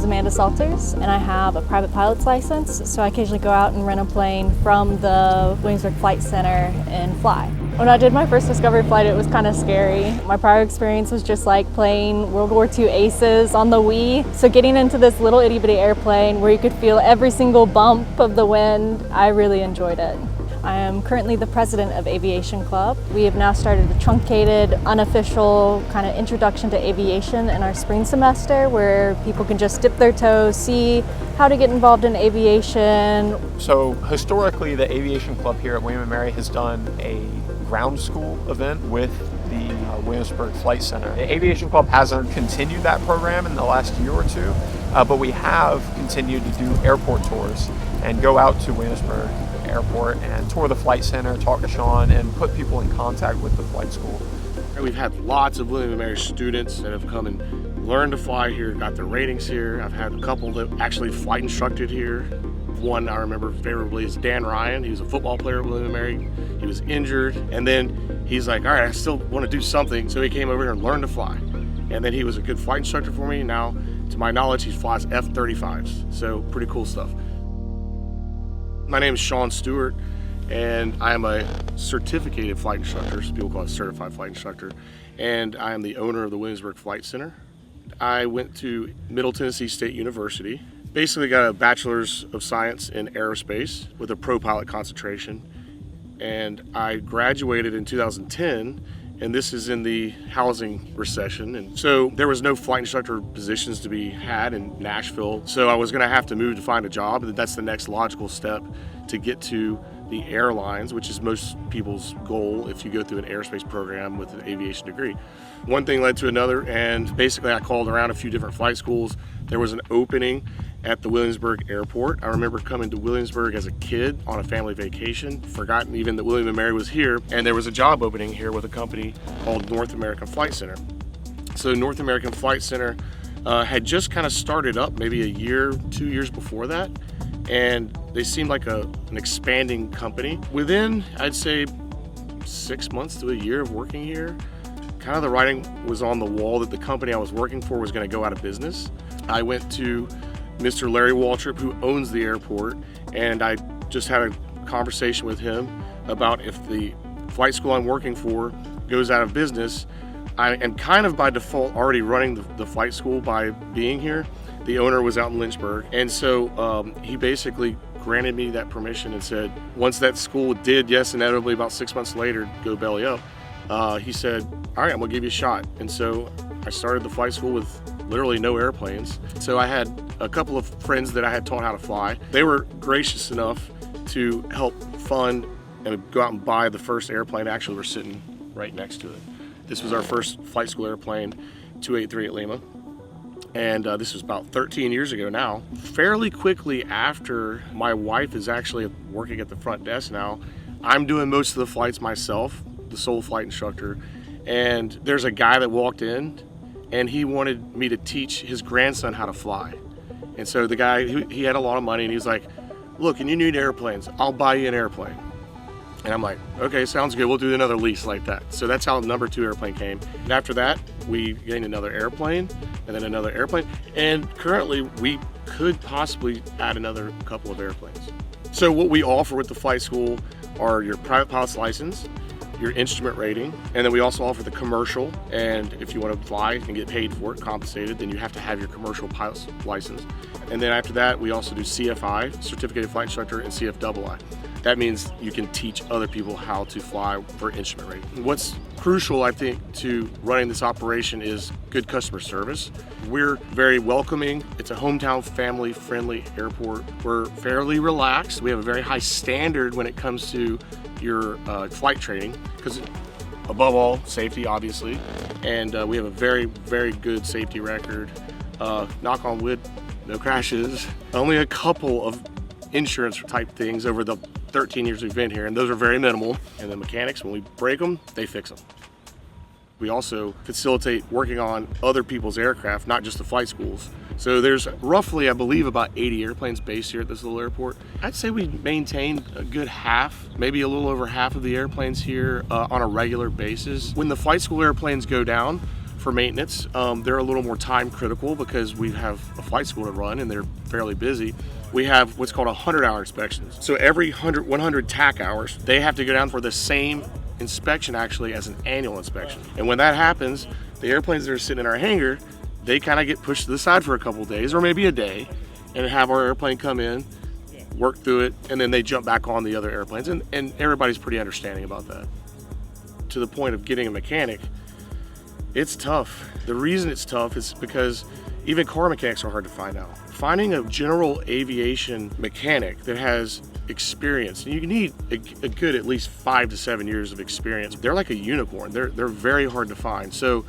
is Amanda Salters, and I have a private pilot's license, so I occasionally go out and rent a plane from the Williamsburg Flight Center and fly. When I did my first discovery flight, it was kind of scary. My prior experience was just like playing World War II Aces on the Wii. So getting into this little itty bitty airplane where you could feel every single bump of the wind, I really enjoyed it. I am currently the president of Aviation Club. We have now started a truncated, unofficial kind of introduction to aviation in our spring semester where people can just dip their toes, see how to get involved in aviation. So historically, the Aviation Club here at William & Mary has done a ground school event with the Williamsburg Flight Center. The Aviation Club hasn't continued that program in the last year or two, but we have continued to do airport tours and go out to Williamsburg Airport and tour the flight center, talk to Sean, and put people in contact with the flight school. We've had lots of William & Mary students that have come and learned to fly here, got their ratings here. I've had a couple that actually flight instructed here. One I remember favorably is Dan Ryan. He was a football player at William & Mary. He was injured, and then he's like, all right, I still want to do something. So he came over here and learned to fly. And then he was a good flight instructor for me. Now, to my knowledge, he flies F-35s. So pretty cool stuff. My name is Sean Stewart, and I am a certificated flight instructor. Some people call it certified flight instructor. And I am the owner of the Williamsburg Flight Center. I went to Middle Tennessee State University. Basically got a bachelor's of science in aerospace with a pro pilot concentration. And I graduated in 2010, and this is in the housing recession. And so there was no flight instructor positions to be had in Nashville. So I was gonna have to move to find a job, and that's the next logical step to get to the airlines, which is most people's goal if you go through an aerospace program with an aviation degree. One thing led to another, and basically I called around a few different flight schools. There was an opening at the Williamsburg Airport. I remember coming to Williamsburg as a kid on a family vacation, forgotten even that William & Mary was here, and there was a job opening here with a company called North American Flight Center. So North American Flight Center had just kind of started up maybe a year, 2 years before that, and they seemed like an expanding company. Within, I'd say, 6 months to a year of working here, kind of the writing was on the wall that the company I was working for was going to go out of business. I went to Mr. Larry Waltrip, who owns the airport, and I just had a conversation with him about if the flight school I'm working for goes out of business. I am kind of by default already running the flight school by being here. The owner was out in Lynchburg, and so he basically granted me that permission and said, once that school did, yes, inevitably about 6 months later, go belly up, he said, all right, I'm gonna give you a shot. And so I started the flight school with literally no airplanes. So I had a couple of friends that I had taught how to fly. They were gracious enough to help fund and go out and buy the first airplane. Actually, we're sitting right next to it. This was our first flight school airplane, 283 at Lima. And this was about 13 years ago now. Fairly quickly after, my wife is actually working at the front desk now. I'm doing most of the flights myself, the sole flight instructor. And there's a guy that walked in, and he wanted me to teach his grandson how to fly. And so the guy, he had a lot of money, and he was like, look, and you need airplanes, I'll buy you an airplane. And I'm like, okay, sounds good, we'll do another lease like that. So that's how the number 2 airplane came. And after that, we gained another airplane, and then another airplane. And currently, we could possibly add another couple of airplanes. So what we offer with the flight school are your private pilot's license, your instrument rating, and then we also offer the commercial. And if you want to fly and get paid for it, compensated, then you have to have your commercial pilot's license. And then after that, we also do CFI, Certificated Flight Instructor, and CFII. That means you can teach other people how to fly for instrument rating. What's crucial, I think, to running this operation is good customer service. We're very welcoming. It's a hometown, family-friendly airport. We're fairly relaxed. We have a very high standard when it comes to your flight training, because above all, safety, obviously. And we have a very, very good safety record. Knock on wood, no crashes. Only a couple of insurance type things over the 13 years we've been here, and those are very minimal. And the mechanics, when we break them, they fix them. We also facilitate working on other people's aircraft, not just the flight schools. So there's roughly, I believe, about 80 airplanes based here at this little airport. I'd say we maintain a good half, maybe a little over half of the airplanes here on a regular basis. When the flight school airplanes go down, for maintenance. They're a little more time critical because we have a flight school to run and they're fairly busy. We have what's called 100-hour inspections. So every 100 TAC hours, they have to go down for the same inspection actually as an annual inspection. And when that happens, the airplanes that are sitting in our hangar, they kind of get pushed to the side for a couple days or maybe a day and have our airplane come in, work through it, and then they jump back on the other airplanes. And everybody's pretty understanding about that. To the point of getting a mechanic, it's tough. The reason it's tough is because even car mechanics are hard to find out. Finding a general aviation mechanic that has experience, and you need a good at least 5 to 7 years of experience. They're like a unicorn. They're very hard to find. So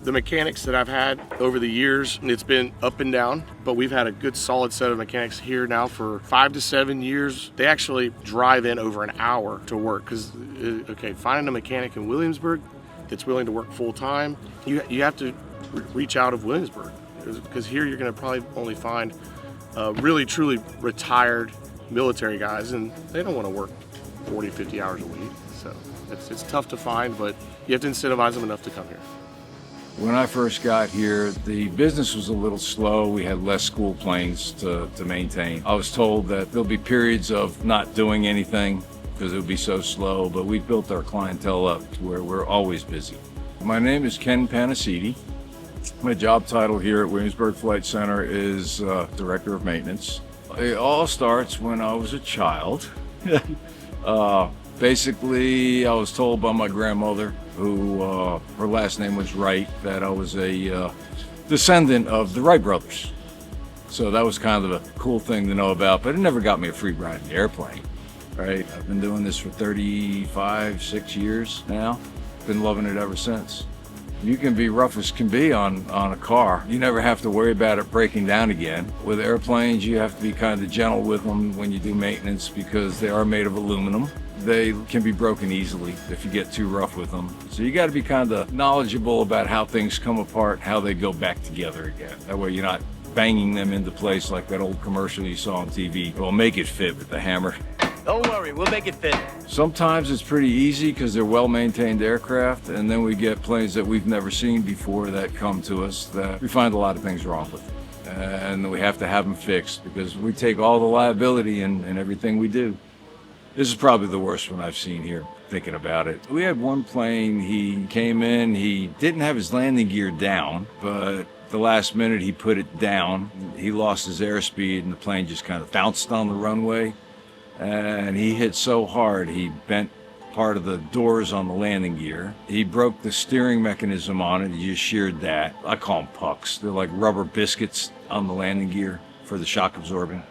the mechanics that I've had over the years, it's been up and down, but we've had a good solid set of mechanics here now for 5 to 7 years. They actually drive in over an hour to work because, okay, finding a mechanic in Williamsburg that's willing to work full time, you have to reach out of Williamsburg because here you're going to probably only find really truly retired military guys, and they don't want to work 40, 50 hours a week. So it's tough to find, but you have to incentivize them enough to come here. When I first got here, the business was a little slow. We had less school planes to maintain. I was told that there'll be periods of not doing anything because it would be so slow, but we built our clientele up to where we're always busy. My name is Ken Panacidi. My job title here at Williamsburg Flight Center is Director of Maintenance. It all starts when I was a child. Basically, I was told by my grandmother, who her last name was Wright, that I was a descendant of the Wright brothers. So that was kind of a cool thing to know about, but it never got me a free ride in the airplane, right? I've been doing this for 6 years now. Been loving it ever since. You can be rough as can be on a car. You never have to worry about it breaking down again. With airplanes, you have to be kind of gentle with them when you do maintenance because they are made of aluminum. They can be broken easily if you get too rough with them. So you got to be kind of knowledgeable about how things come apart, how they go back together again. That way you're not banging them into place like that old commercial you saw on TV. Well, make it fit with the hammer. Don't worry, we'll make it fit. Sometimes it's pretty easy because they're well-maintained aircraft, and then we get planes that we've never seen before that come to us that we find a lot of things wrong with. And we have to have them fixed because we take all the liability in everything we do. This is probably the worst one I've seen here, thinking about it. We had one plane, he came in, he didn't have his landing gear down, but the last minute he put it down. He lost his airspeed and the plane just kind of bounced on the runway. And he hit so hard, he bent part of the doors on the landing gear. He broke the steering mechanism on it, he just sheared that. I call them pucks. They're like rubber biscuits on the landing gear for the shock absorbing.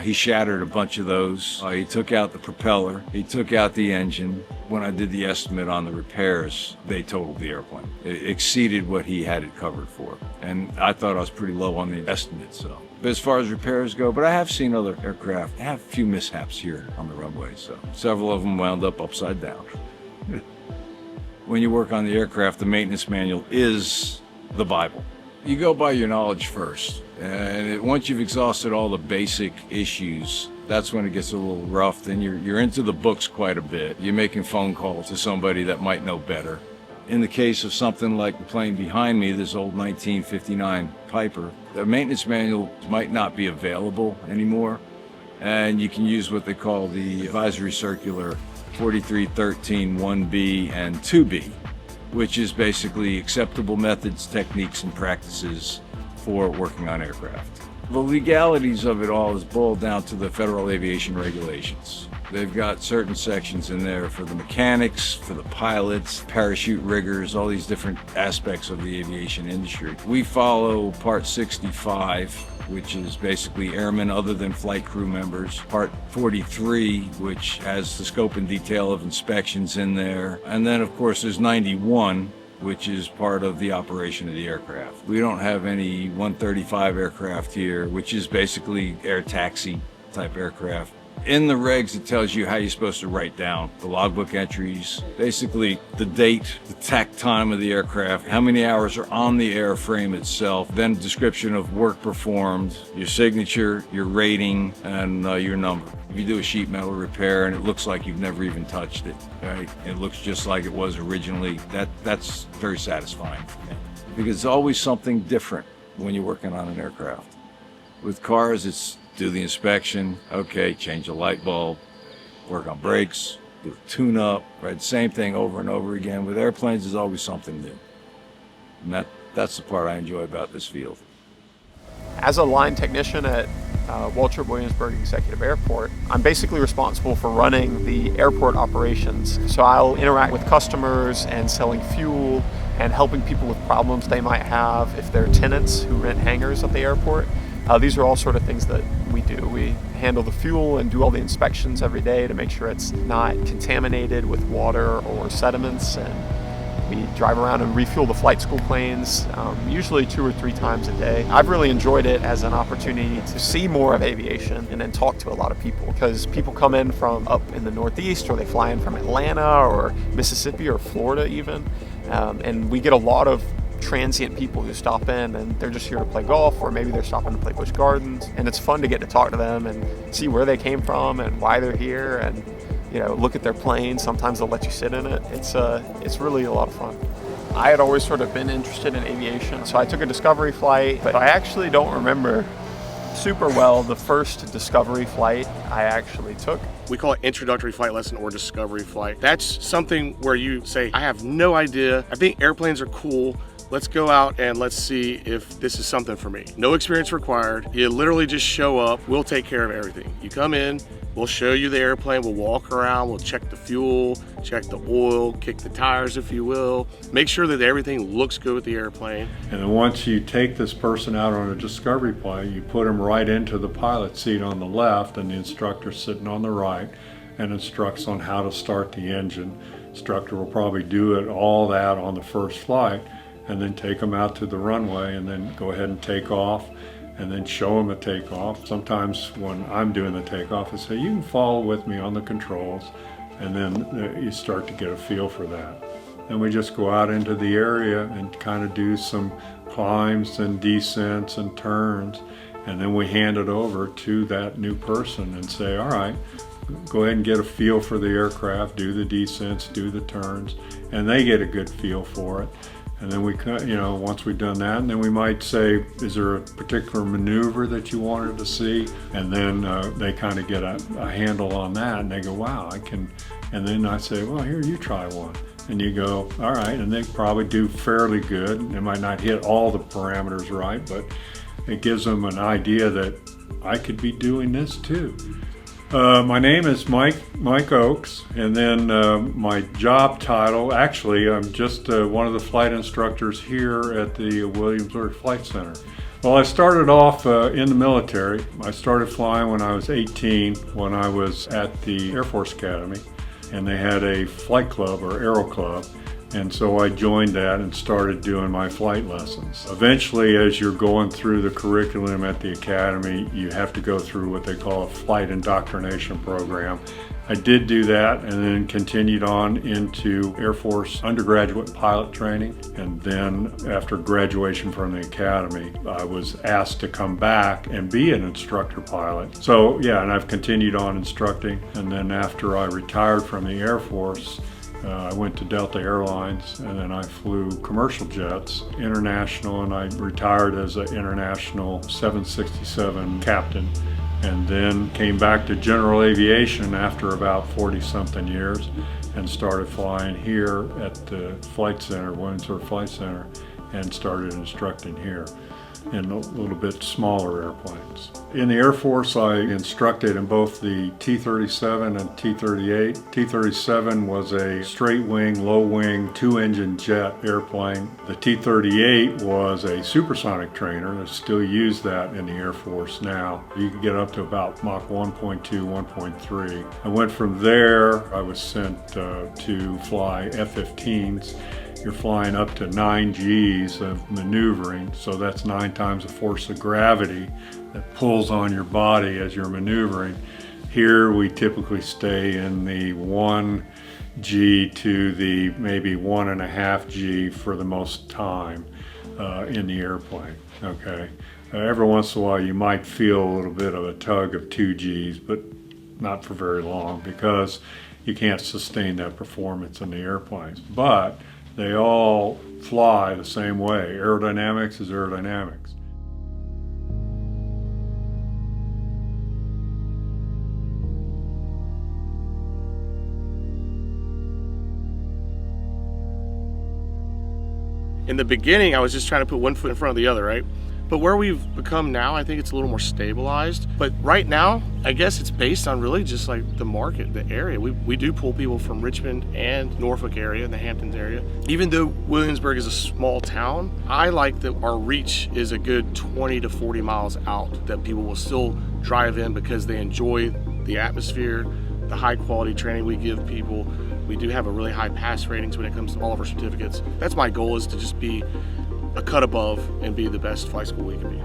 He shattered a bunch of those. He took out the propeller. He took out the engine. When I did the estimate on the repairs, they totaled the airplane. It exceeded what he had it covered for. And I thought I was pretty low on the estimate, so. But as far as repairs go, but I have seen other aircraft have a few mishaps here on the runway, so several of them wound up upside down. When you work on the aircraft, the maintenance manual is the Bible. You go by your knowledge first, and once you've exhausted all the basic issues, that's when it gets a little rough. Then you're into the books quite a bit. You're making phone calls to somebody that might know better. In the case of something like the plane behind me, this old 1959 Piper, the maintenance manual might not be available anymore, and you can use what they call the Advisory Circular 4313 1B and 2B, which is basically acceptable methods, techniques, and practices for working on aircraft. The legalities of it all is boiled down to the federal aviation regulations. They've got certain sections in there for the mechanics, for the pilots, parachute riggers, all these different aspects of the aviation industry. We follow Part 65, which is basically airmen other than flight crew members. Part 43, which has the scope and detail of inspections in there. And then, of course, there's 91, which is part of the operation of the aircraft. We don't have any 135 aircraft here, which is basically air taxi type aircraft. In the regs, it tells you how you're supposed to write down the logbook entries, basically the date, the takt time of the aircraft, how many hours are on the airframe itself, then description of work performed, your signature, your rating, and your number. If you do a sheet metal repair and it looks like you've never even touched it, right? It looks just like it was originally, that's very satisfying for me. because it's always something different when you're working on an aircraft. With cars, it's do the inspection, okay, change the light bulb, work on brakes, do a tune-up, right? Same thing over and over again. With airplanes, there's always something new. And that's the part I enjoy about this field. As a line technician at Waltrip Williamsburg Executive Airport, I'm basically responsible for running the airport operations. So I'll interact with customers and selling fuel and helping people with problems they might have if they're tenants who rent hangars at the airport. These are all sort of things that we do. We handle the fuel and do all the inspections every day to make sure it's not contaminated with water or sediments, and we drive around and refuel the flight school planes, usually 2 or 3 times a day. I've really enjoyed it as an opportunity to see more of aviation and then talk to a lot of people, because people come in from up in the Northeast, or they fly in from Atlanta or Mississippi or Florida even, and we get a lot of transient people who stop in and they're just here to play golf, or maybe they're stopping to play Busch Gardens, and it's fun to get to talk to them and see where they came from and why they're here, and look at their plane. Sometimes they'll let you sit in it. It's really a lot of fun. I had always sort of been interested in aviation, so I took a discovery flight, but I actually don't remember super well the first discovery flight I actually took. We call it introductory flight lesson or discovery flight. That's something where you say, I have no idea. I think airplanes are cool. Let's go out and let's see if this is something for me. No experience required. You literally just show up. We'll take care of everything. You come in, we'll show you the airplane, we'll walk around, we'll check the fuel, check the oil, kick the tires if you will, make sure that everything looks good with the airplane. And then once you take this person out on a discovery flight, you put them right into the pilot seat on the left and the instructor sitting on the right, and instructs on how to start the engine. Instructor will probably do all that on the first flight, and then take them out to the runway and then go ahead and take off, and then show them the takeoff. Sometimes when I'm doing the takeoff, I say, you can follow with me on the controls, and then you start to get a feel for that. Then we just go out into the area and kind of do some climbs and descents and turns, and then we hand it over to that new person and say, all right, go ahead and get a feel for the aircraft, do the descents, do the turns, and they get a good feel for it. And then we, once we've done that, and then we might say, is there a particular maneuver that you wanted to see? And then they kind of get a handle on that, and they go, wow, I can. And then I say, well, here, you try one. And you go, all right, and they probably do fairly good. They might not hit all the parameters right, but it gives them an idea that I could be doing this too. My name is Mike Oakes, and then my job title, actually, I'm just one of the flight instructors here at the Williamsburg Flight Center. Well, I started off in the military. I started flying when I was 18, when I was at the Air Force Academy, and they had a flight club or aero club. And so I joined that and started doing my flight lessons. Eventually, as you're going through the curriculum at the academy, you have to go through what they call a flight indoctrination program. I did do that, and then continued on into Air Force undergraduate pilot training. And then after graduation from the academy, I was asked to come back and be an instructor pilot. So yeah, and I've continued on instructing. And then after I retired from the Air Force, I went to Delta Airlines, and then I flew commercial jets, international, and I retired as an international 767 captain, and then came back to general aviation after about 40-something years and started flying here at the Flight Center, Williamsburg Flight Center, and started instructing here in a little bit smaller airplanes. In the Air Force, I instructed in both the T-37 and T-38. T-37 was a straight wing, low wing, 2-engine jet airplane. The T-38 was a supersonic trainer. They still use that in the Air Force now. You can get up to about Mach 1.2, 1.3. I went from there, I was sent to fly F-15s. You're flying up to 9 Gs of maneuvering, so that's 9 times the force of gravity that pulls on your body as you're maneuvering. Here we typically stay in the 1 G to the maybe 1.5 G for the most time in the airplane, okay? Every once in a while you might feel a little bit of a tug of 2 Gs, but not for very long, because you can't sustain that performance in the airplanes. But they all fly the same way. Aerodynamics is aerodynamics. In the beginning, I was just trying to put one foot in front of the other, right? But where we've become now, I think it's a little more stabilized. But right now, I guess it's based on really just like the market, the area. We do pull people from Richmond and Norfolk area, and the Hamptons area. Even though Williamsburg is a small town, I like that our reach is a good 20 to 40 miles out, that people will still drive in because they enjoy the atmosphere, the high quality training we give people. We do have a really high pass ratings when it comes to all of our certificates. That's my goal, is to just be a cut above and be the best flight school we can be.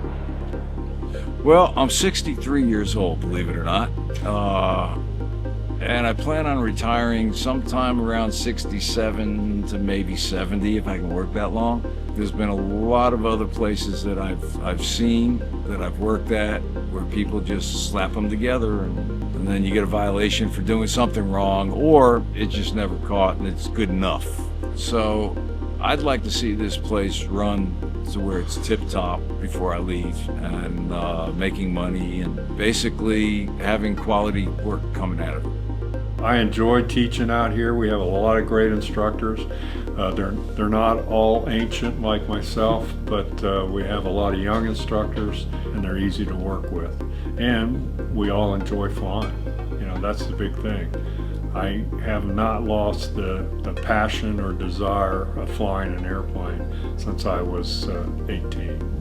Well, I'm 63 years old, believe it or not. And I plan on retiring sometime around 67 to maybe 70 if I can work that long. There's been a lot of other places that I've seen, that I've worked at, where people just slap them together and then you get a violation for doing something wrong, or it's just never caught and it's good enough. So I'd like to see this place run to where it's tip-top before I leave, and making money and basically having quality work coming out of it. I enjoy teaching out here. We have a lot of great instructors. They're not all ancient like myself, but we have a lot of young instructors, and they're easy to work with. And we all enjoy flying. You know, that's the big thing. I have not lost the passion or desire of flying an airplane since I was 18.